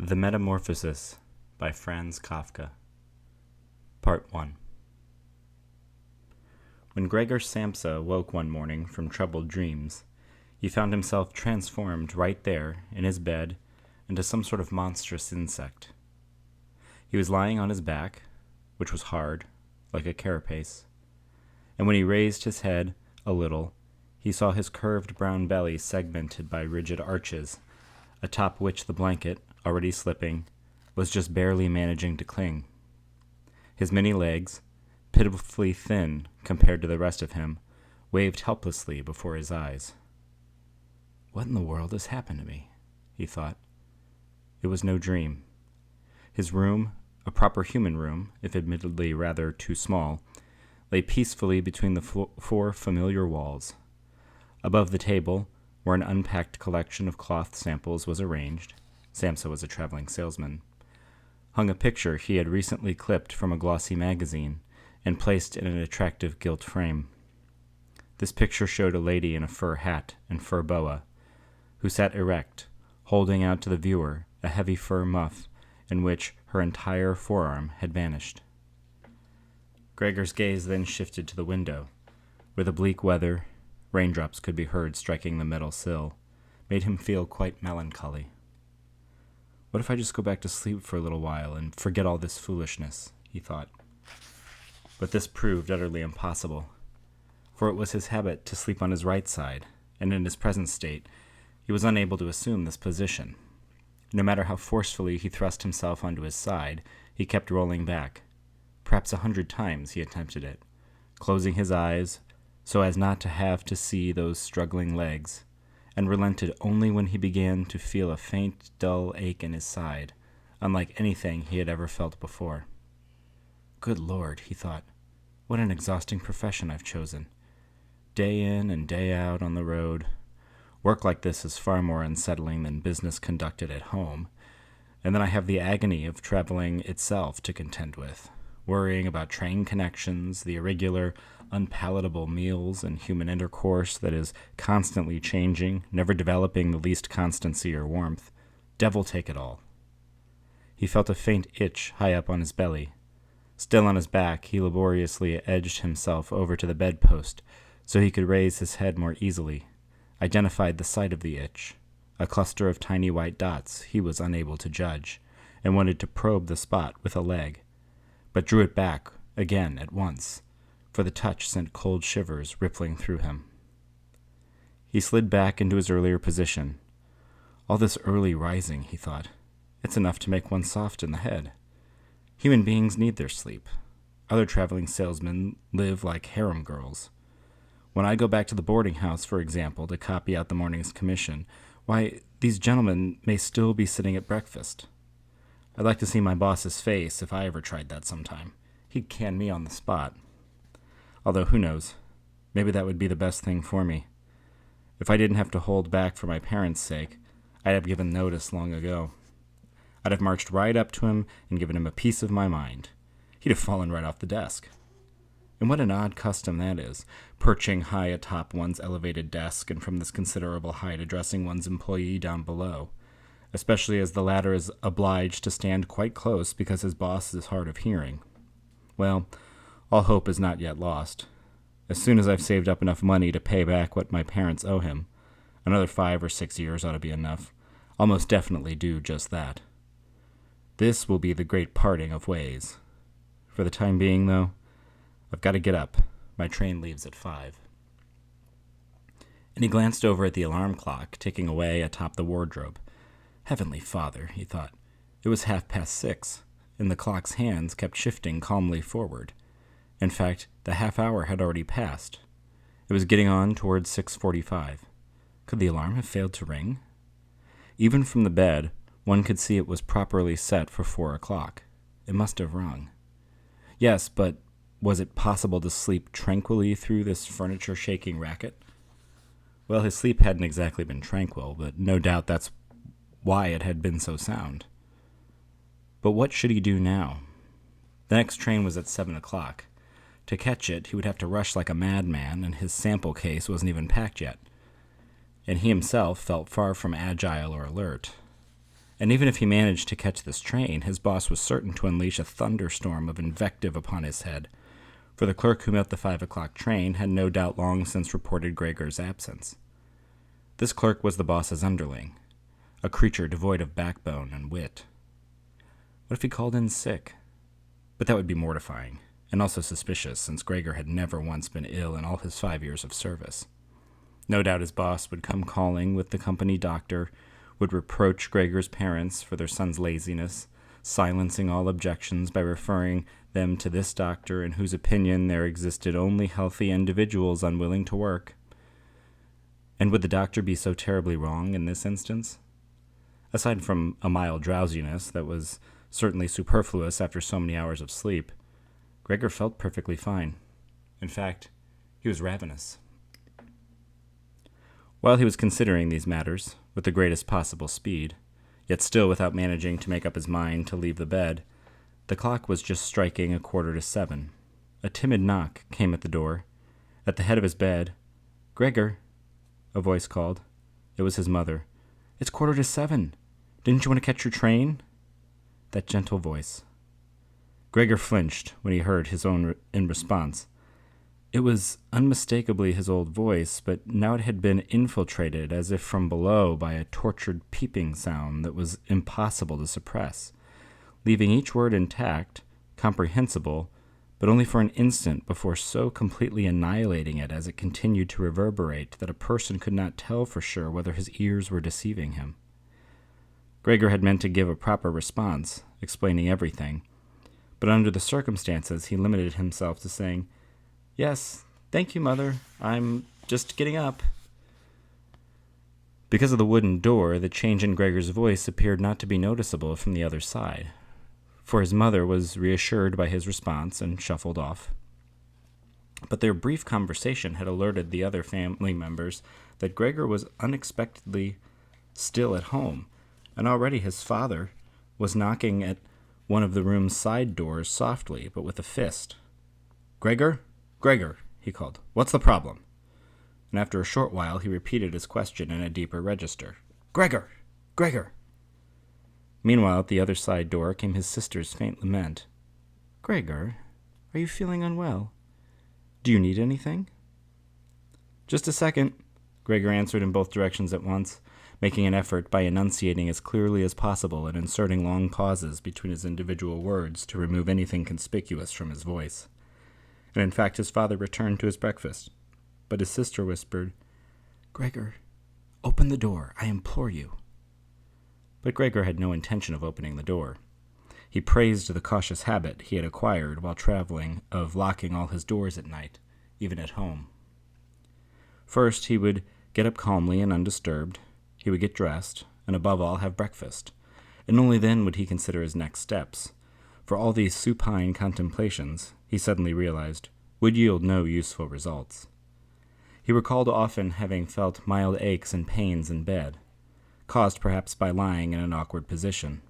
The Metamorphosis by Franz Kafka. Part 1. When Gregor Samsa woke one morning from troubled dreams, he found himself transformed right there in his bed into some sort of monstrous insect. He was lying on his back, which was hard, like a carapace, and when he raised his head a little, he saw his curved brown belly segmented by rigid arches, atop which the blanket, already slipping, was just barely managing to cling. His many legs, pitifully thin compared to the rest of him, waved helplessly before his eyes. "What in the world has happened to me?" he thought. It was no dream. His room, a proper human room, if admittedly rather too small, lay peacefully between the four familiar walls. Above the table, where an unpacked collection of cloth samples was arranged — Samsa was a traveling salesman — hung a picture he had recently clipped from a glossy magazine and placed in an attractive gilt frame. This picture showed a lady in a fur hat and fur boa, who sat erect, holding out to the viewer a heavy fur muff in which her entire forearm had vanished. Gregor's gaze then shifted to the window, where the bleak weather, raindrops could be heard striking the metal sill, made him feel quite melancholy. What if I just go back to sleep for a little while and forget all this foolishness, he thought. But this proved utterly impossible, for it was his habit to sleep on his right side, and in his present state, he was unable to assume this position. No matter how forcefully he thrust himself onto his side, he kept rolling back. Perhaps 100 times he attempted it, closing his eyes so as not to have to see those struggling legs, and relented only when he began to feel a faint, dull ache in his side, unlike anything he had ever felt before. Good Lord, he thought, what an exhausting profession I've chosen. Day in and day out on the road. Work like this is far more unsettling than business conducted at home, and then I have the agony of traveling itself to contend with, worrying about train connections, the irregular, unpalatable meals and human intercourse that is constantly changing, never developing the least constancy or warmth. Devil take it all. He felt a faint itch high up on his belly. Still on his back, he laboriously edged himself over to the bedpost so he could raise his head more easily, identified the site of the itch, a cluster of tiny white dots he was unable to judge, and wanted to probe the spot with a leg, but drew it back again at once, for the touch sent cold shivers rippling through him. He slid back into his earlier position. All this early rising, he thought. It's enough to make one soft in the head. Human beings need their sleep. Other traveling salesmen live like harem girls. When I go back to the boarding house, for example, to copy out the morning's commission, why, these gentlemen may still be sitting at breakfast. I'd like to see my boss's face if I ever tried that sometime. He'd can me on the spot. Although, who knows? Maybe that would be the best thing for me. If I didn't have to hold back for my parents' sake, I'd have given notice long ago. I'd have marched right up to him and given him a piece of my mind. He'd have fallen right off the desk. And what an odd custom that is, perching high atop one's elevated desk and from this considerable height addressing one's employee down below, especially as the latter is obliged to stand quite close because his boss is hard of hearing. Well, all hope is not yet lost. As soon as I've saved up enough money to pay back what my parents owe him, another 5 or 6 years ought to be enough, I'll most definitely do just that. This will be the great parting of ways. For the time being, though, I've got to get up. My train leaves at 5. And he glanced over at the alarm clock, ticking away atop the wardrobe. Heavenly Father, he thought. It was 6:30, and the clock's hands kept shifting calmly forward. In fact, the half-hour had already passed. It was getting on towards 6:45. Could the alarm have failed to ring? Even from the bed, one could see it was properly set for 4 o'clock. It must have rung. Yes, but was it possible to sleep tranquilly through this furniture-shaking racket? Well, his sleep hadn't exactly been tranquil, but no doubt that's why it had been so sound. But what should he do now? The next train was at 7 o'clock. To catch it, he would have to rush like a madman, and his sample case wasn't even packed yet. And he himself felt far from agile or alert. And even if he managed to catch this train, his boss was certain to unleash a thunderstorm of invective upon his head, for the clerk who met the 5 o'clock train had no doubt long since reported Gregor's absence. This clerk was the boss's underling, a creature devoid of backbone and wit. What if he called in sick? But that would be mortifying, and also suspicious, since Gregor had never once been ill in all his 5 years of service. No doubt his boss would come calling with the company doctor, would reproach Gregor's parents for their son's laziness, silencing all objections by referring them to this doctor in whose opinion there existed only healthy individuals unwilling to work. And would the doctor be so terribly wrong in this instance? Aside from a mild drowsiness that was certainly superfluous after so many hours of sleep, Gregor felt perfectly fine. In fact, he was ravenous. While he was considering these matters, with the greatest possible speed, yet still without managing to make up his mind to leave the bed, the clock was just striking 7:15. A timid knock came at the door. At the head of his bed, "Gregor," a voice called. It was his mother. "It's 7:15. Didn't you want to catch your train?" That gentle voice. Gregor flinched when he heard his own in response. It was unmistakably his old voice, but now it had been infiltrated as if from below by a tortured peeping sound that was impossible to suppress, leaving each word intact, comprehensible, but only for an instant before so completely annihilating it as it continued to reverberate that a person could not tell for sure whether his ears were deceiving him. Gregor had meant to give a proper response, explaining everything, but under the circumstances he limited himself to saying, "Yes, thank you, Mother. I'm just getting up." Because of the wooden door, the change in Gregor's voice appeared not to be noticeable from the other side, for his mother was reassured by his response and shuffled off. But their brief conversation had alerted the other family members that Gregor was unexpectedly still at home, and already his father was knocking at one of the room's side doors softly, but with a fist. "Gregor? Gregor," he called. "What's the problem?" And after a short while he repeated his question in a deeper register. "Gregor! Gregor!" Meanwhile, at the other side door came his sister's faint lament. "Gregor, are you feeling unwell? Do you need anything?" "Just a second," Gregor answered in both directions at once, making an effort by enunciating as clearly as possible and inserting long pauses between his individual words to remove anything conspicuous from his voice. And in fact his father returned to his breakfast, but his sister whispered, "Gregor, open the door, I implore you." But Gregor had no intention of opening the door. He praised the cautious habit he had acquired while traveling of locking all his doors at night, even at home. First, he would get up calmly and undisturbed. He would get dressed, and above all have breakfast, and only then would he consider his next steps. For all these supine contemplations, he suddenly realized, would yield no useful results. He recalled often having felt mild aches and pains in bed, caused perhaps by lying in an awkward position.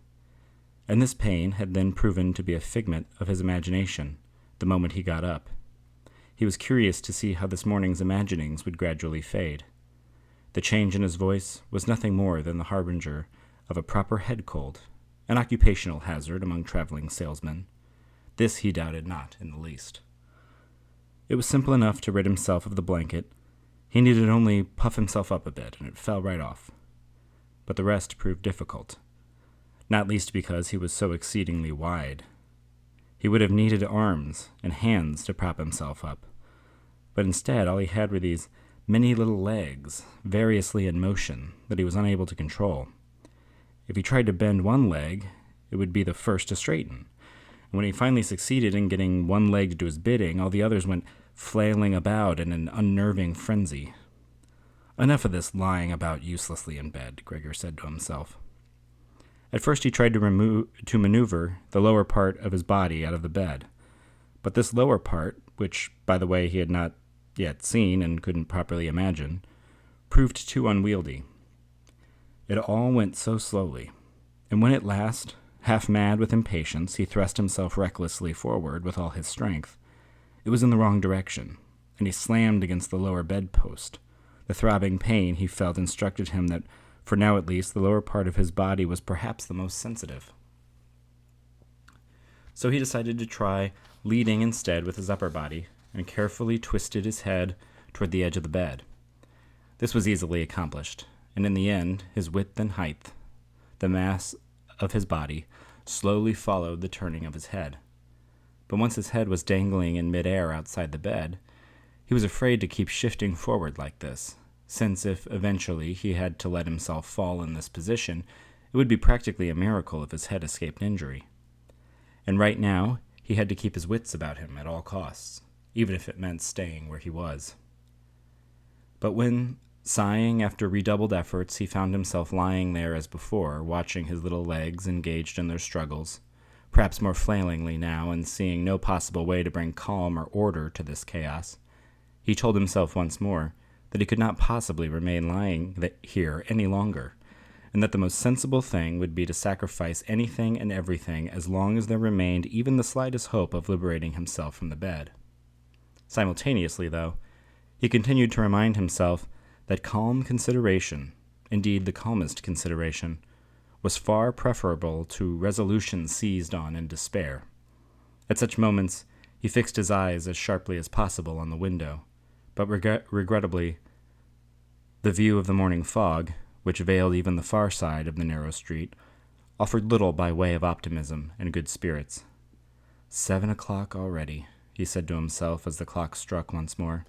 And this pain had then proven to be a figment of his imagination the moment he got up. He was curious to see how this morning's imaginings would gradually fade. The change in his voice was nothing more than the harbinger of a proper head cold, an occupational hazard among traveling salesmen. This he doubted not in the least. It was simple enough to rid himself of the blanket. He needed only puff himself up a bit, and it fell right off. But the rest proved difficult, not least because he was so exceedingly wide. He would have needed arms and hands to prop himself up, but instead all he had were these many little legs, variously in motion, that he was unable to control. If he tried to bend one leg, it would be the first to straighten. And when he finally succeeded in getting one leg to do his bidding, all the others went flailing about in an unnerving frenzy. Enough of this lying about uselessly in bed, Gregor said to himself. At first he tried to maneuver the lower part of his body out of the bed. But this lower part, which, by the way, he had not yet seen and couldn't properly imagine, proved too unwieldy. It all went so slowly, and when at last, half mad with impatience, he thrust himself recklessly forward with all his strength, it was in the wrong direction, and he slammed against the lower bedpost. The throbbing pain he felt instructed him that For now, at least, the lower part of his body was perhaps the most sensitive. So he decided to try leading instead with his upper body, and carefully twisted his head toward the edge of the bed. This was easily accomplished, and in the end, his width and height, the mass of his body, slowly followed the turning of his head. But once his head was dangling in midair outside the bed, he was afraid to keep shifting forward like this, since if eventually he had to let himself fall in this position, it would be practically a miracle if his head escaped injury. And right now, he had to keep his wits about him at all costs, even if it meant staying where he was. But when, sighing after redoubled efforts, he found himself lying there as before, watching his little legs engaged in their struggles, perhaps more flailingly now, and seeing no possible way to bring calm or order to this chaos, he told himself once more that he could not possibly remain lying here any longer, and that the most sensible thing would be to sacrifice anything and everything as long as there remained even the slightest hope of liberating himself from the bed. Simultaneously, though, he continued to remind himself that calm consideration, indeed the calmest consideration, was far preferable to resolution seized on in despair. At such moments, he fixed his eyes as sharply as possible on the window, but regrettably, the view of the morning fog, which veiled even the far side of the narrow street, offered little by way of optimism and good spirits. 7 o'clock already, he said to himself as the clock struck once more,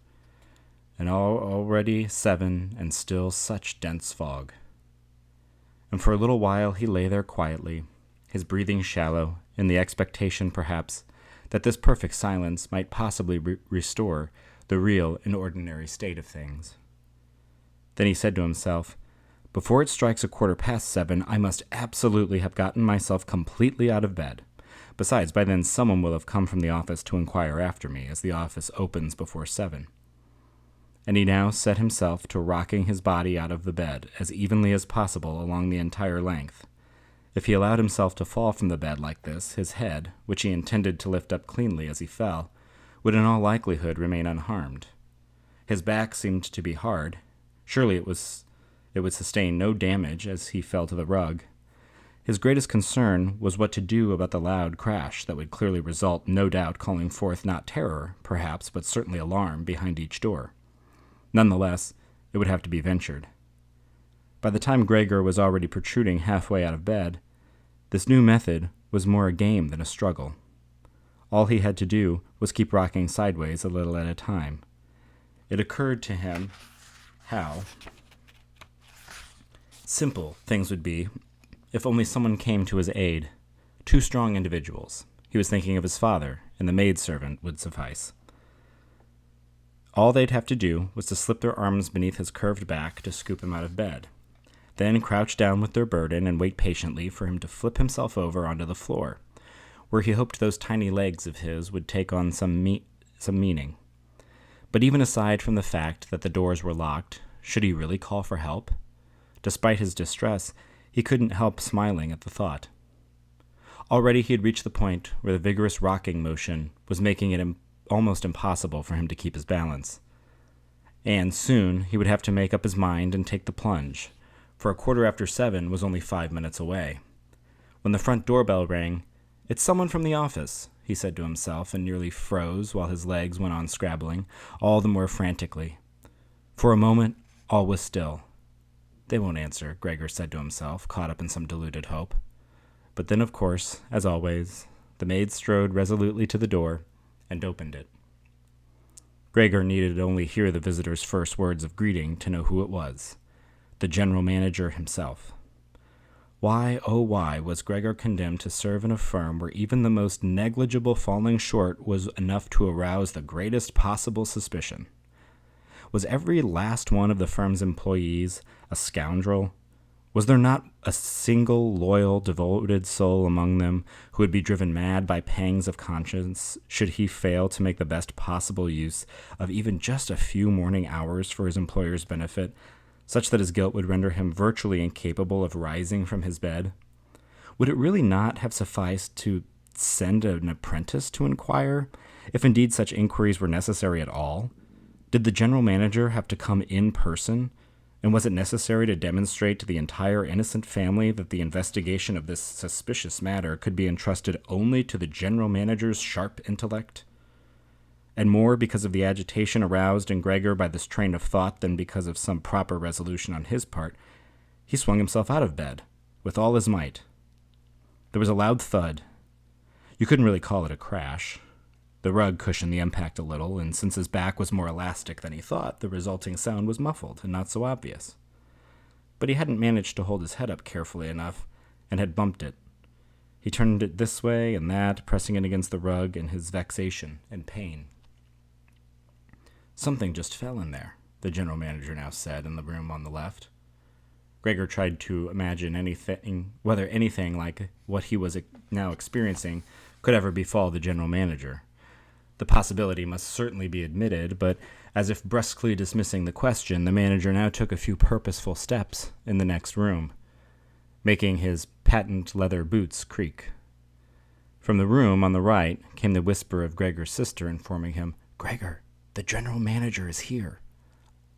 and already 7 and still such dense fog. And for a little while he lay there quietly, his breathing shallow, in the expectation, perhaps, that this perfect silence might possibly restore the real and ordinary state of things. Then he said to himself, "Before it strikes 7:15, I must absolutely have gotten myself completely out of bed. Besides, by then someone will have come from the office to inquire after me, as the office opens before 7. And he now set himself to rocking his body out of the bed as evenly as possible along the entire length. If he allowed himself to fall from the bed like this, his head, which he intended to lift up cleanly as he fell, would in all likelihood remain unharmed. His back seemed to be hard. Surely it would sustain no damage as he fell to the rug. His greatest concern was what to do about the loud crash that would clearly result, no doubt calling forth not terror, perhaps, but certainly alarm behind each door. Nonetheless, it would have to be ventured. By the time Gregor was already protruding halfway out of bed, this new method was more a game than a struggle. All he had to do was keep rocking sideways a little at a time. It occurred to him how simple things would be if only someone came to his aid. 2 strong individuals. He was thinking of his father, and the maidservant would suffice. All they'd have to do was to slip their arms beneath his curved back to scoop him out of bed, then crouch down with their burden and wait patiently for him to flip himself over onto the floor, where he hoped those tiny legs of his would take on some meaning. But even aside from the fact that the doors were locked, should he really call for help? Despite his distress, he couldn't help smiling at the thought. Already he had reached the point where the vigorous rocking motion was making it almost impossible for him to keep his balance. And soon he would have to make up his mind and take the plunge, for 7:15 was only 5 minutes away. When the front doorbell rang, "It's someone from the office," he said to himself, and nearly froze while his legs went on scrabbling, all the more frantically. For a moment, all was still. "They won't answer," Gregor said to himself, caught up in some deluded hope. But then, of course, as always, the maid strode resolutely to the door and opened it. Gregor needed only hear the visitor's first words of greeting to know who it was. The general manager himself. Why, oh why, was Gregor condemned to serve in a firm where even the most negligible falling short was enough to arouse the greatest possible suspicion? Was every last one of the firm's employees a scoundrel? Was there not a single loyal, devoted soul among them who would be driven mad by pangs of conscience should he fail to make the best possible use of even just a few morning hours for his employer's benefit, such that his guilt would render him virtually incapable of rising from his bed? Would it really not have sufficed to send an apprentice to inquire, if indeed such inquiries were necessary at all? Did the general manager have to come in person? And was it necessary to demonstrate to the entire innocent family that the investigation of this suspicious matter could be entrusted only to the general manager's sharp intellect? And more because of the agitation aroused in Gregor by this train of thought than because of some proper resolution on his part, he swung himself out of bed, with all his might. There was a loud thud. You couldn't really call it a crash. The rug cushioned the impact a little, and since his back was more elastic than he thought, the resulting sound was muffled and not so obvious. But he hadn't managed to hold his head up carefully enough, and had bumped it. He turned it this way and that, pressing it against the rug in his vexation and pain. Something just fell in there, the general manager now said in the room on the left. Gregor tried to imagine whether anything like what he was now experiencing could ever befall the general manager. The possibility must certainly be admitted, but as if brusquely dismissing the question, the manager now took a few purposeful steps in the next room, making his patent leather boots creak. From the room on the right came the whisper of Gregor's sister informing him, "Gregor, the general manager is here."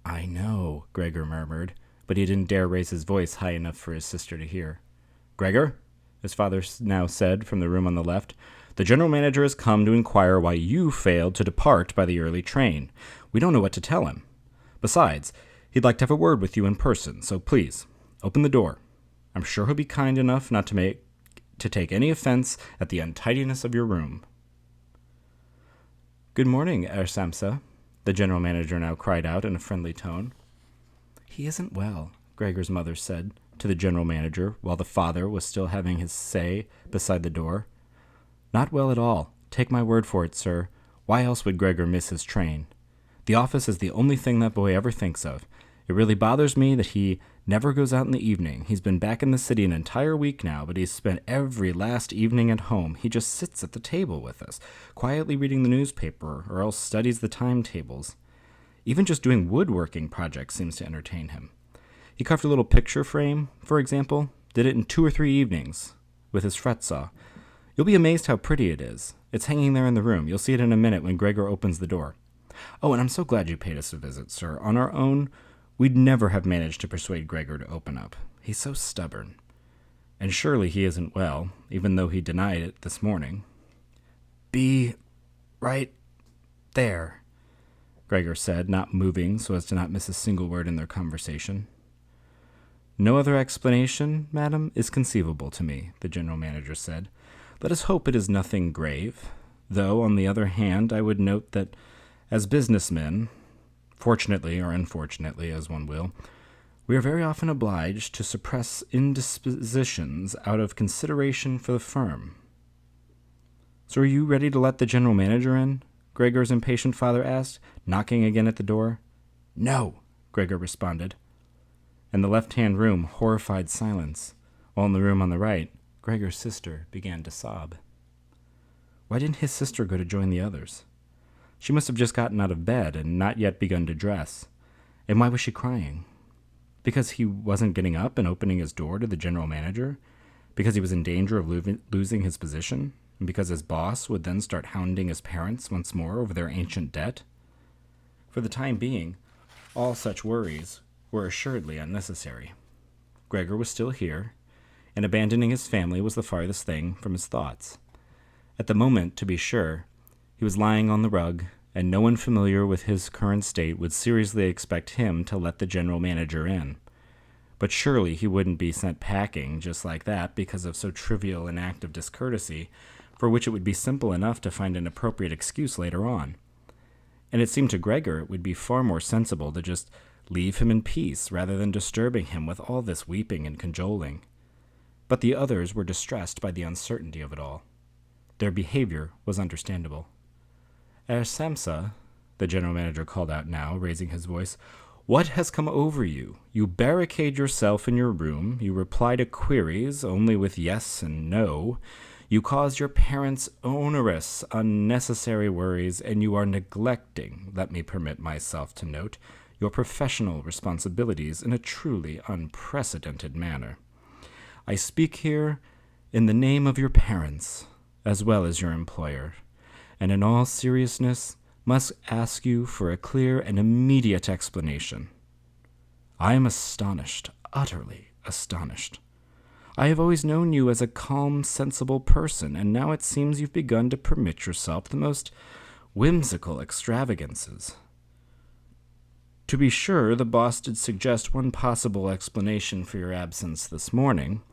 "I know," Gregor murmured, but he didn't dare raise his voice high enough for his sister to hear. "Gregor," his father now said from the room on the left, "the general manager has come to inquire why you failed to depart by the early train. We don't know what to tell him. Besides, he'd like to have a word with you in person, so please, open the door. I'm sure he'll be kind enough not to take any offense at the untidiness of your room." "Good morning, Herr Samsa," the general manager now cried out in a friendly tone. "He isn't well," Gregor's mother said to the general manager, while the father was still having his say beside the door. "Not well at all. Take my word for it, sir. Why else would Gregor miss his train? The office is the only thing that boy ever thinks of. It really bothers me that he never goes out in the evening. He's been back in the city an entire week now, but he's spent every last evening at home. He just sits at the table with us, quietly reading the newspaper, or else studies the timetables. Even just doing woodworking projects seems to entertain him. He carved a little picture frame, for example, did it in 2 or 3 evenings, with his fret saw. You'll be amazed how pretty it is. It's hanging there in the room. You'll see it in a minute when Gregor opens the door. Oh, and I'm so glad you paid us a visit, sir. On our own, we'd never have managed to persuade Gregor to open up. He's so stubborn. And surely he isn't well, even though he denied it this morning." "Be right there," Gregor said, not moving so as to not miss a single word in their conversation. "No other explanation, madam, is conceivable to me," the general manager said. "Let us hope it is nothing grave, though, on the other hand, I would note that, as businessmen, fortunately or unfortunately, as one will, we are very often obliged to suppress indispositions out of consideration for the firm." "So are you ready to let the general manager in?" Gregor's impatient father asked, knocking again at the door. "No," Gregor responded. In the left-hand room, horrified silence, while in the room on the right, Gregor's sister began to sob. Why didn't his sister go to join the others? She must have just gotten out of bed and not yet begun to dress. And why was she crying? Because he wasn't getting up and opening his door to the general manager? Because he was in danger of losing his position? And because his boss would then start hounding his parents once more over their ancient debt? For the time being, all such worries were assuredly unnecessary. Gregor was still here, and abandoning his family was the farthest thing from his thoughts. At the moment, to be sure, he was lying on the rug, and no one familiar with his current state would seriously expect him to let the general manager in. But surely he wouldn't be sent packing just like that because of so trivial an act of discourtesy, for which it would be simple enough to find an appropriate excuse later on. And it seemed to Gregor it would be far more sensible to just leave him in peace rather than disturbing him with all this weeping and cajoling. But the others were distressed by the uncertainty of it all. Their behavior was understandable. "Herr Samsa," the general manager called out now, raising his voice, "what has come over you? You barricade yourself in your room, you reply to queries only with yes and no, you cause your parents onerous, unnecessary worries, and you are neglecting, let me permit myself to note, your professional responsibilities in a truly unprecedented manner. I speak here in the name of your parents, as well as your employer, and in all seriousness must ask you for a clear and immediate explanation. I am astonished, utterly astonished. I have always known you as a calm, sensible person, and now it seems you've begun to permit yourself the most whimsical extravagances. To be sure, the boss did suggest one possible explanation for your absence this morning.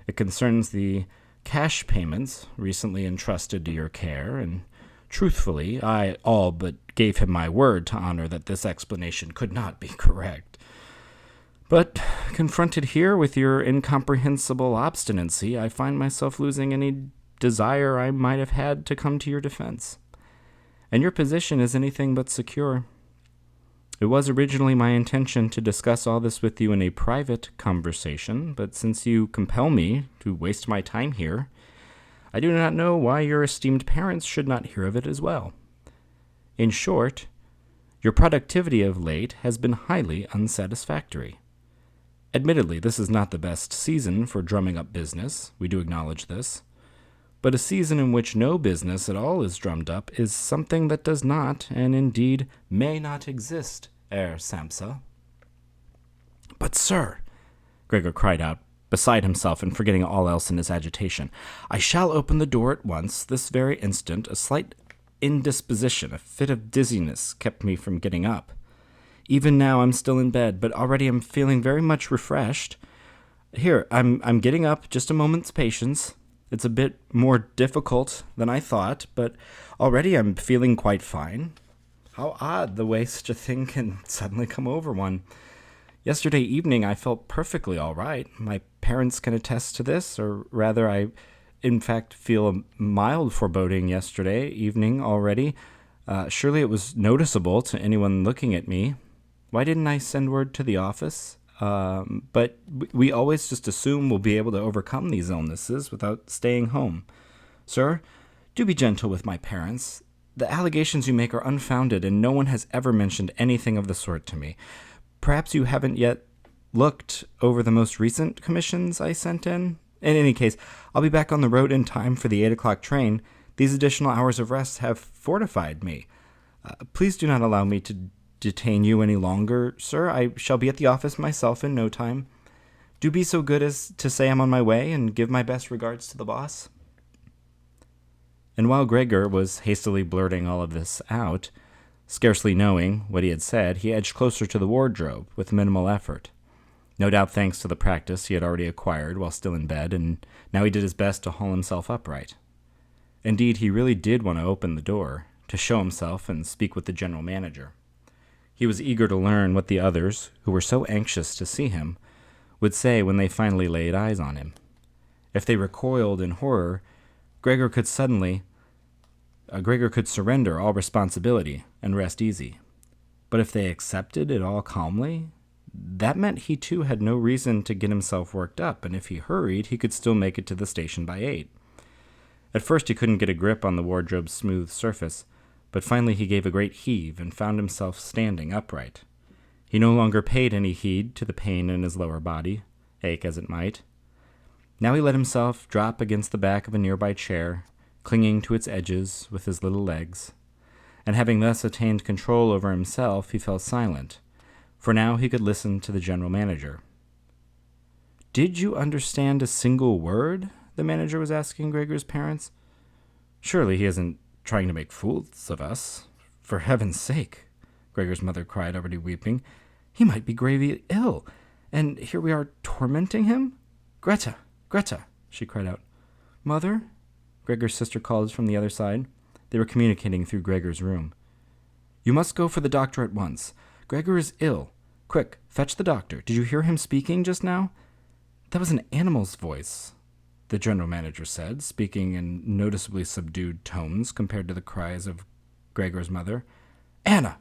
It concerns the cash payments recently entrusted to your care, and truthfully, I all but gave him my word to honor that this explanation could not be correct. But confronted here with your incomprehensible obstinacy, I find myself losing any desire I might have had to come to your defense. And your position is anything but secure. It was originally my intention to discuss all this with you in a private conversation, but since you compel me to waste my time here, I do not know why your esteemed parents should not hear of it as well. In short, your productivity of late has been highly unsatisfactory. Admittedly, this is not the best season for drumming up business, we do acknowledge this, but a season in which no business at all is drummed up is something that does not, and indeed may not exist, Samsa. But, sir, Gregor cried out, beside himself and forgetting all else in his agitation, I shall open the door at once, this very instant. A slight indisposition, a fit of dizziness, kept me from getting up. Even now I'm still in bed, but already I'm feeling very much refreshed. Here, I'm getting up, just a moment's patience. It's a bit more difficult than I thought, but already I'm feeling quite fine. How odd the way such a thing can suddenly come over one. Yesterday evening I felt perfectly all right. My parents can attest to this, or rather I, in fact, feel a mild foreboding yesterday evening already. Surely it was noticeable to anyone looking at me. Why didn't I send word to the office? But we always just assume we'll be able to overcome these illnesses without staying home. Sir, do be gentle with my parents. The allegations you make are unfounded, and no one has ever mentioned anything of the sort to me. Perhaps you haven't yet looked over the most recent commissions I sent in? In any case, I'll be back on the road in time for the 8 o'clock train. These additional hours of rest have fortified me. Please do not allow me to detain you any longer, sir. I shall be at the office myself in no time. Do be so good as to say I'm on my way, and give my best regards to the boss. And while Gregor was hastily blurting all of this out, scarcely knowing what he had said, he edged closer to the wardrobe with minimal effort. No doubt thanks to the practice he had already acquired while still in bed, and now he did his best to haul himself upright. Indeed, he really did want to open the door, to show himself and speak with the general manager. He was eager to learn what the others, who were so anxious to see him, would say when they finally laid eyes on him. If they recoiled in horror, Gregor could surrender all responsibility and rest easy. But if they accepted it all calmly, that meant he too had no reason to get himself worked up, and if he hurried, he could still make it to the station by 8. At first he couldn't get a grip on the wardrobe's smooth surface, but finally he gave a great heave and found himself standing upright. He no longer paid any heed to the pain in his lower body, ache as it might. Now he let himself drop against the back of a nearby chair, clinging to its edges with his little legs, and having thus attained control over himself, he fell silent, for now he could listen to the general manager. "Did you understand a single word?" the manager was asking Gregor's parents. "Surely he isn't trying to make fools of us. For heaven's sake," Gregor's mother cried, already weeping. "He might be gravely ill, and here we are tormenting him." Greta, she cried out. "Mother?" Gregor's sister called from the other side. They were communicating through Gregor's room. "You must go for the doctor at once. Gregor is ill. Quick, fetch the doctor. Did you hear him speaking just now?" "That was an animal's voice," the general manager said, speaking in noticeably subdued tones compared to the cries of Gregor's mother. Anna!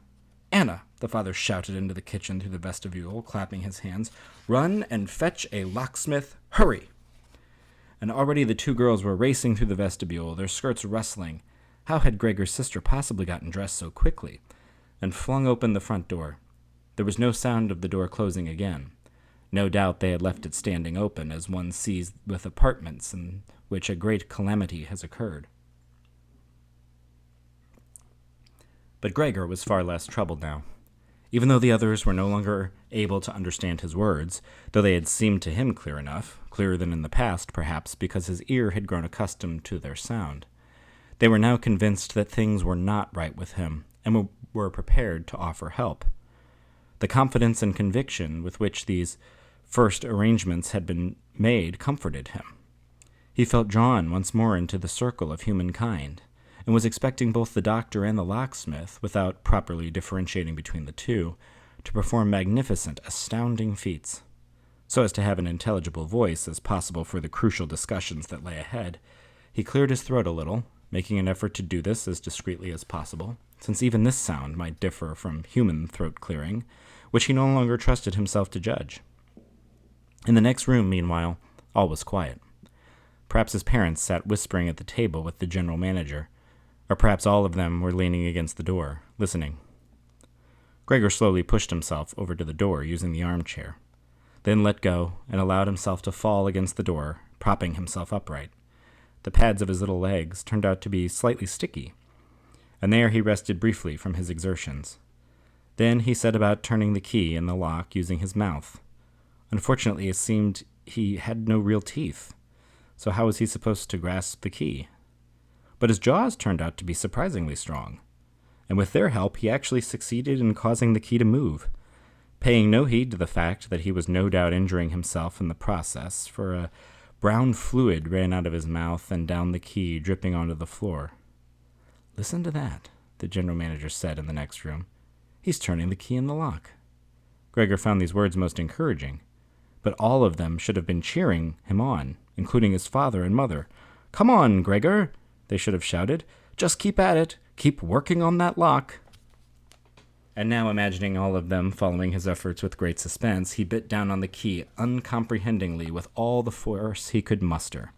The father shouted into the kitchen through the vestibule, clapping his hands. "Run and fetch a locksmith. Hurry!" And already the two girls were racing through the vestibule, their skirts rustling. How had Gregor's sister possibly gotten dressed so quickly? And flung open the front door. There was no sound of the door closing again. No doubt they had left it standing open, as one sees with apartments in which a great calamity has occurred. But Gregor was far less troubled now. Even though the others were no longer able to understand his words, though they had seemed to him clear enough, clearer than in the past, perhaps because his ear had grown accustomed to their sound, they were now convinced that things were not right with him, and were prepared to offer help. The confidence and conviction with which these first arrangements had been made comforted him. He felt drawn once more into the circle of humankind, and was expecting both the doctor and the locksmith, without properly differentiating between the two, to perform magnificent, astounding feats. So as to have an intelligible voice as possible for the crucial discussions that lay ahead, he cleared his throat a little, making an effort to do this as discreetly as possible, since even this sound might differ from human throat-clearing, which he no longer trusted himself to judge. In the next room, meanwhile, all was quiet. Perhaps his parents sat whispering at the table with the general manager, or perhaps all of them were leaning against the door, listening. Gregor slowly pushed himself over to the door using the armchair, then let go and allowed himself to fall against the door, propping himself upright. The pads of his little legs turned out to be slightly sticky, and there he rested briefly from his exertions. Then he set about turning the key in the lock using his mouth. Unfortunately, it seemed he had no real teeth, so how was he supposed to grasp the key? But his jaws turned out to be surprisingly strong, and with their help he actually succeeded in causing the key to move, paying no heed to the fact that he was no doubt injuring himself in the process, for a brown fluid ran out of his mouth and down the key, dripping onto the floor. "Listen to that," the general manager said in the next room. "He's turning the key in the lock." Gregor found these words most encouraging, but all of them should have been cheering him on, including his father and mother. "Come on, Gregor," they should have shouted. "Just keep at it. Keep working on that lock." And now, imagining all of them following his efforts with great suspense, he bit down on the key uncomprehendingly with all the force he could muster.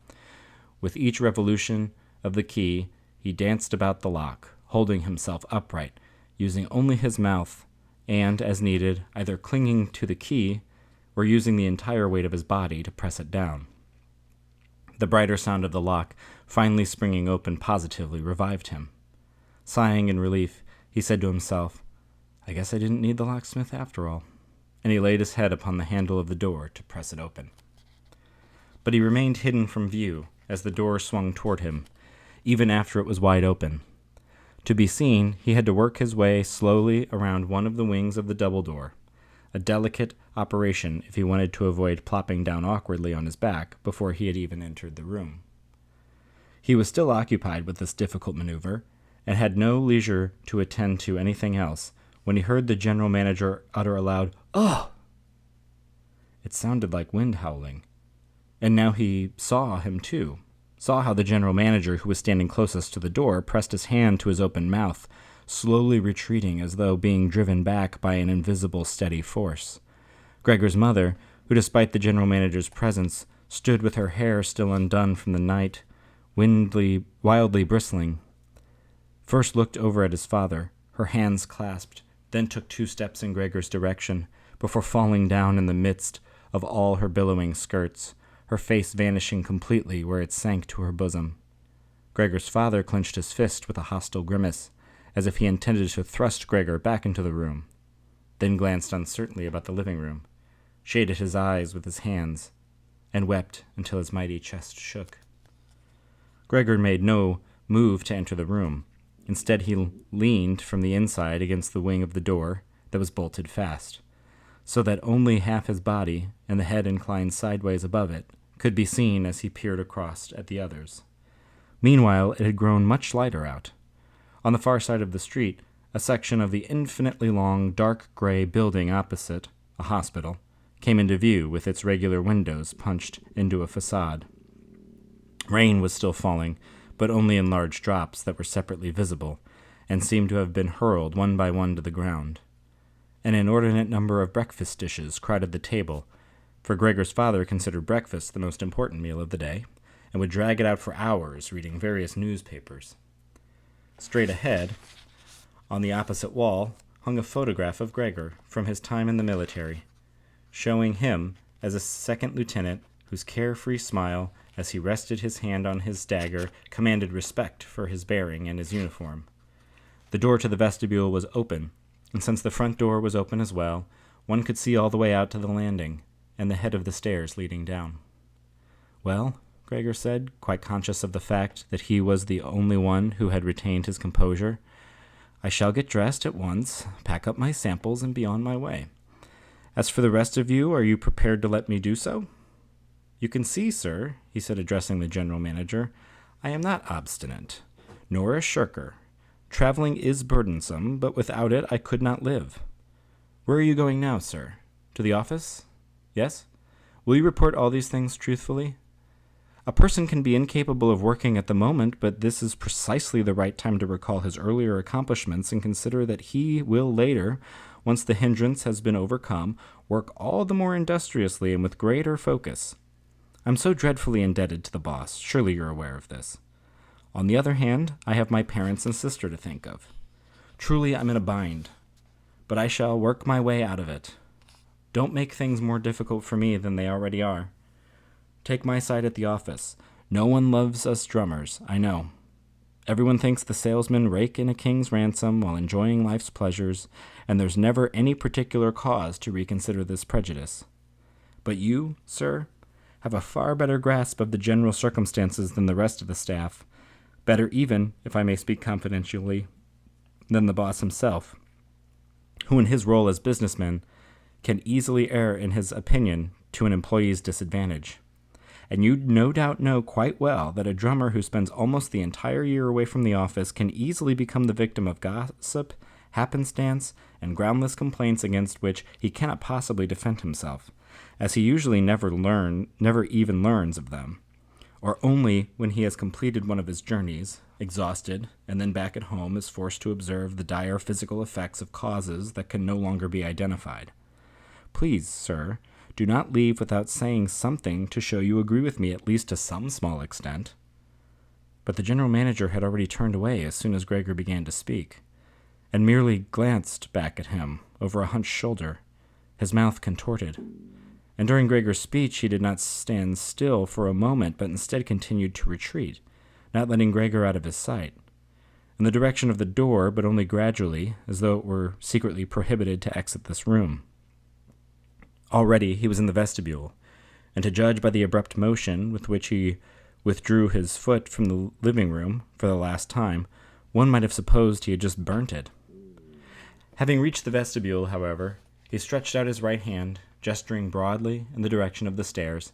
With each revolution of the key, he danced about the lock, holding himself upright, using only his mouth, and, as needed, either clinging to the key or using the entire weight of his body to press it down. The brighter sound of the lock finally springing open positively revived him. Sighing in relief, he said to himself, "I guess I didn't need the locksmith after all," and he laid his head upon the handle of the door to press it open. But he remained hidden from view as the door swung toward him, even after it was wide open. To be seen, he had to work his way slowly around one of the wings of the double door, a delicate operation if he wanted to avoid plopping down awkwardly on his back before he had even entered the room. He was still occupied with this difficult maneuver, and had no leisure to attend to anything else, when he heard the general manager utter aloud, "Ugh!" It sounded like wind howling, and now he saw him too, saw how the general manager, who was standing closest to the door, pressed his hand to his open mouth, slowly retreating as though being driven back by an invisible steady force. Gregor's mother, who despite the general manager's presence, stood with her hair still undone from the night, wildly bristling, first looked over at his father, her hands clasped, then took 2 steps in Gregor's direction, before falling down in the midst of all her billowing skirts, her face vanishing completely where it sank to her bosom. Gregor's father clenched his fist with a hostile grimace, as if he intended to thrust Gregor back into the room, then glanced uncertainly about the living room, shaded his eyes with his hands, and wept until his mighty chest shook. Gregor made no move to enter the room. Instead, he leaned from the inside against the wing of the door that was bolted fast, so that only half his body, and the head inclined sideways above it, could be seen as he peered across at the others. Meanwhile, it had grown much lighter out. On the far side of the street, a section of the infinitely long, dark gray building opposite, a hospital, came into view with its regular windows punched into a facade. Rain was still falling, but only in large drops that were separately visible, and seemed to have been hurled one by one to the ground. An inordinate number of breakfast dishes crowded the table, for Gregor's father considered breakfast the most important meal of the day, and would drag it out for hours reading various newspapers. Straight ahead, on the opposite wall, hung a photograph of Gregor from his time in the military, showing him as a second lieutenant whose carefree smile, as he rested his hand on his dagger, commanded respect for his bearing and his uniform. The door to the vestibule was open, and since the front door was open as well, one could see all the way out to the landing and the head of the stairs leading down. "Well," Gregor said, quite conscious of the fact that he was the only one who had retained his composure, "I shall get dressed at once, pack up my samples, and be on my way. As for the rest of you, are you prepared to let me do so? You can see, sir," he said, addressing the general manager, "I am not obstinate, nor a shirker. Traveling is burdensome, but without it I could not live. Where are you going now, sir? To the office? Yes? Will you report all these things truthfully? A person can be incapable of working at the moment, but this is precisely the right time to recall his earlier accomplishments and consider that he will later, once the hindrance has been overcome, work all the more industriously and with greater focus. I'm so dreadfully indebted to the boss. Surely you're aware of this. On the other hand, I have my parents and sister to think of. Truly, I'm in a bind, but I shall work my way out of it. Don't make things more difficult for me than they already are. Take my side at the office. No one loves us drummers, I know. Everyone thinks the salesmen rake in a king's ransom while enjoying life's pleasures, and there's never any particular cause to reconsider this prejudice. But you, sir, have a far better grasp of the general circumstances than the rest of the staff, better even, if I may speak confidentially, than the boss himself, who in his role as businessman can easily err in his opinion to an employee's disadvantage. And you no doubt know quite well that a drummer who spends almost the entire year away from the office can easily become the victim of gossip, happenstance, and groundless complaints against which he cannot possibly defend himself, as he usually never even learns of them, or only when he has completed one of his journeys, exhausted, and then back at home is forced to observe the dire physical effects of causes that can no longer be identified. Please, sir, do not leave without saying something to show you agree with me at least to some small extent." But the general manager had already turned away as soon as Gregor began to speak, and merely glanced back at him over a hunched shoulder, his mouth contorted. And during Gregor's speech he did not stand still for a moment, but instead continued to retreat, not letting Gregor out of his sight, in the direction of the door, but only gradually, as though it were secretly prohibited to exit this room. Already he was in the vestibule, and to judge by the abrupt motion with which he withdrew his foot from the living room for the last time, one might have supposed he had just burnt it. Having reached the vestibule, however, he stretched out his right hand, gesturing broadly in the direction of the stairs,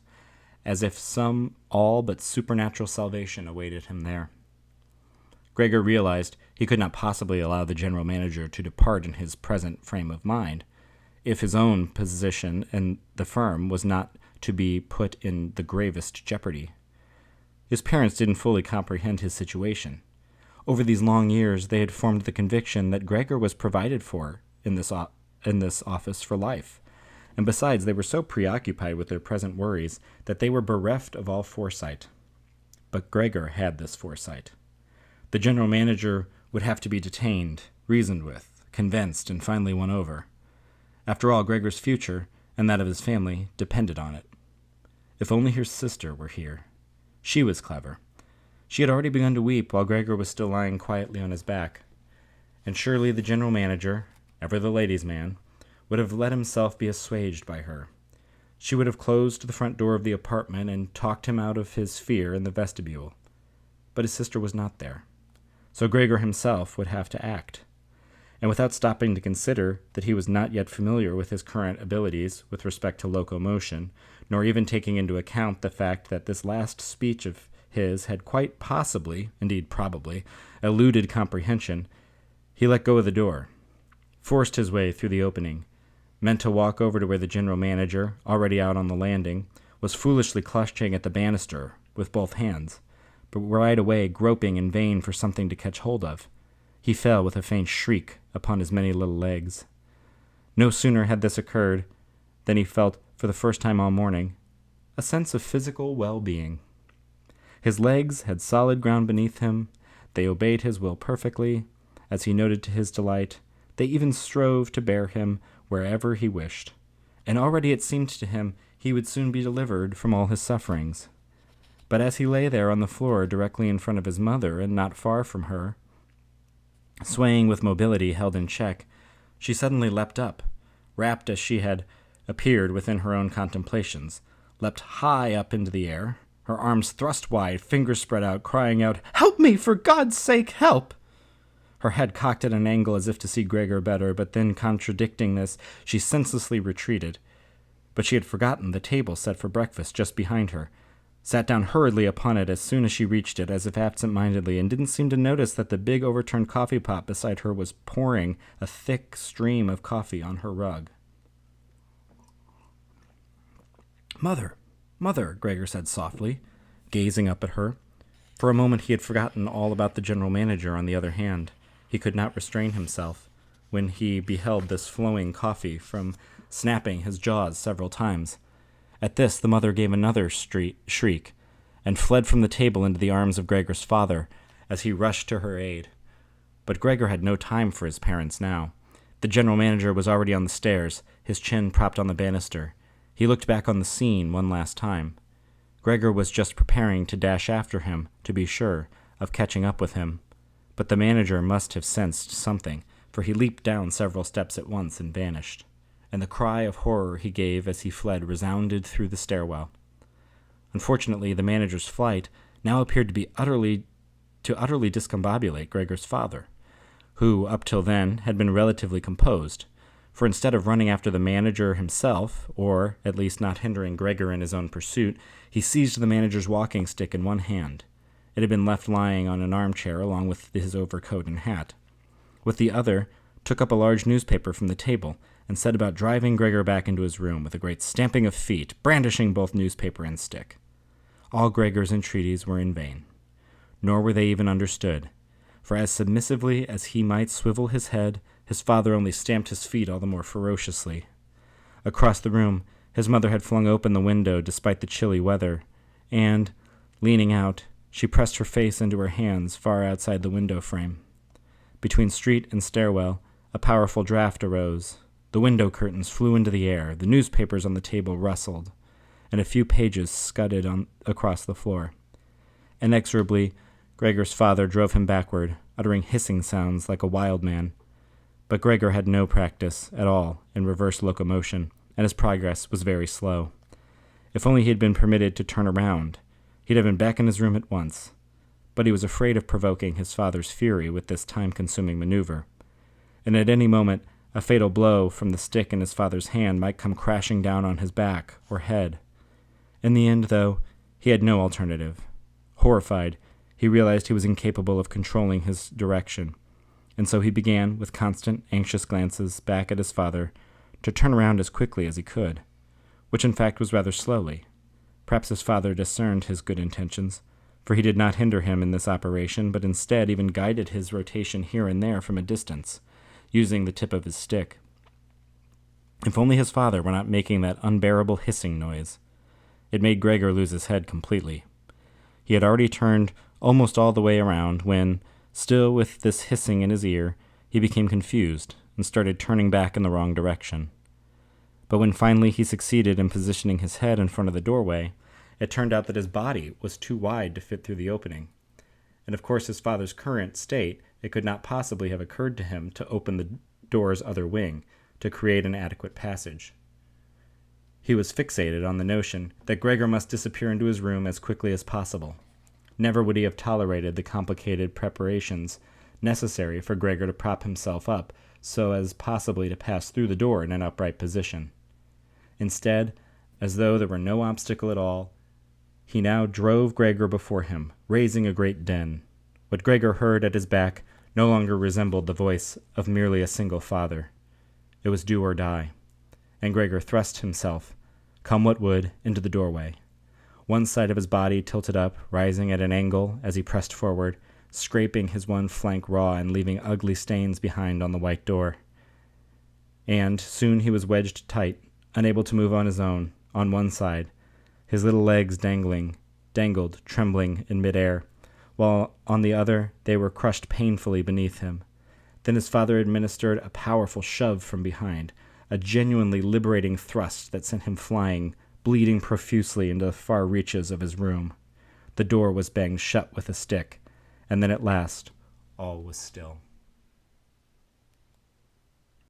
as if some all but supernatural salvation awaited him there. Gregor realized he could not possibly allow the general manager to depart in his present frame of mind, if his own position in the firm was not to be put in the gravest jeopardy. His parents didn't fully comprehend his situation. Over these long years, they had formed the conviction that Gregor was provided for in this office for life, and besides, they were so preoccupied with their present worries that they were bereft of all foresight. But Gregor had this foresight. The general manager would have to be detained, reasoned with, convinced, and finally won over. After all, Gregor's future, and that of his family, depended on it. If only her sister were here. She was clever. She had already begun to weep while Gregor was still lying quietly on his back. And surely the general manager, ever the ladies' man, would have let himself be assuaged by her. She would have closed the front door of the apartment and talked him out of his fear in the vestibule. But his sister was not there. So Gregor himself would have to act. And without stopping to consider that he was not yet familiar with his current abilities with respect to locomotion, nor even taking into account the fact that this last speech of his had quite possibly, indeed probably, eluded comprehension, he let go of the door, forced his way through the opening, meant to walk over to where the general manager, already out on the landing, was foolishly clutching at the banister with both hands, but right away groping in vain for something to catch hold of. He fell with a faint shriek upon his many little legs. No sooner had this occurred than he felt, for the first time all morning, a sense of physical well-being. His legs had solid ground beneath him. They obeyed his will perfectly. As he noted to his delight, they even strove to bear him wherever he wished, and already it seemed to him he would soon be delivered from all his sufferings. But as he lay there on the floor directly in front of his mother and not far from her, swaying with mobility held in check, She suddenly leapt up, rapt as she had appeared within her own contemplations, leapt high up into the air, her arms thrust wide, fingers spread out, crying out, "Help me! For God's sake, help!" Her head cocked at an angle as if to see Gregor better, but then, contradicting this, she senselessly retreated. But she had forgotten the table set for breakfast just behind her, sat down hurriedly upon it as soon as she reached it, as if absent-mindedly, and didn't seem to notice that the big overturned coffee pot beside her was pouring a thick stream of coffee on her rug. "Mother, Mother," Gregor said softly, gazing up at her. For a moment he had forgotten all about the general manager. On the other hand, he could not restrain himself when he beheld this flowing coffee from snapping his jaws several times. At this, the mother gave another shriek, and fled from the table into the arms of Gregor's father as he rushed to her aid. But Gregor had no time for his parents now. The general manager was already on the stairs, his chin propped on the banister. He looked back on the scene one last time. Gregor was just preparing to dash after him, to be sure of catching up with him. But the manager must have sensed something, for he leaped down several steps at once and vanished, and the cry of horror he gave as he fled resounded through the stairwell. Unfortunately, the manager's flight now appeared to utterly discombobulate Gregor's father, who, up till then, had been relatively composed, for instead of running after the manager himself, or at least not hindering Gregor in his own pursuit, he seized the manager's walking stick in one hand. It had been left lying on an armchair along with his overcoat and hat. With the other, took up a large newspaper from the table, and set about driving Gregor back into his room with a great stamping of feet, brandishing both newspaper and stick. All Gregor's entreaties were in vain, nor were they even understood, for as submissively as he might swivel his head, his father only stamped his feet all the more ferociously. Across the room, his mother had flung open the window despite the chilly weather, and, leaning out, she pressed her face into her hands far outside the window frame. Between street and stairwell, a powerful draught arose. The window curtains flew into the air, the newspapers on the table rustled, and a few pages scudded across the floor. Inexorably, Gregor's father drove him backward, uttering hissing sounds like a wild man. But Gregor had no practice at all in reverse locomotion, and his progress was very slow. If only he had been permitted to turn around, he'd have been back in his room at once. But he was afraid of provoking his father's fury with this time-consuming maneuver, and at any moment a fatal blow from the stick in his father's hand might come crashing down on his back or head. In the end, though, he had no alternative. Horrified, he realized he was incapable of controlling his direction, and so he began, with constant, anxious glances back at his father, to turn around as quickly as he could, which in fact was rather slowly. Perhaps his father discerned his good intentions, for he did not hinder him in this operation, but instead even guided his rotation here and there from a distance, using the tip of his stick. If only his father were not making that unbearable hissing noise. It made Gregor lose his head completely. He had already turned almost all the way around when, still with this hissing in his ear, he became confused and started turning back in the wrong direction. But when finally he succeeded in positioning his head in front of the doorway, it turned out that his body was too wide to fit through the opening. And of course, his father's current state, it could not possibly have occurred to him to open the door's other wing to create an adequate passage. He was fixated on the notion that Gregor must disappear into his room as quickly as possible. Never would he have tolerated the complicated preparations necessary for Gregor to prop himself up so as possibly to pass through the door in an upright position. Instead, as though there were no obstacle at all, he now drove Gregor before him, raising a great din. What Gregor heard at his back no longer resembled the voice of merely a single father. It was do or die, and Gregor thrust himself, come what would, into the doorway. One side of his body tilted up, rising at an angle as he pressed forward, scraping his one flank raw and leaving ugly stains behind on the white door. And soon he was wedged tight, unable to move on his own, on one side, his little legs dangled, trembling in midair, while on the other they were crushed painfully beneath him. Then his father administered a powerful shove from behind, a genuinely liberating thrust that sent him flying, bleeding profusely into the far reaches of his room. The door was banged shut with a stick, and then at last all was still.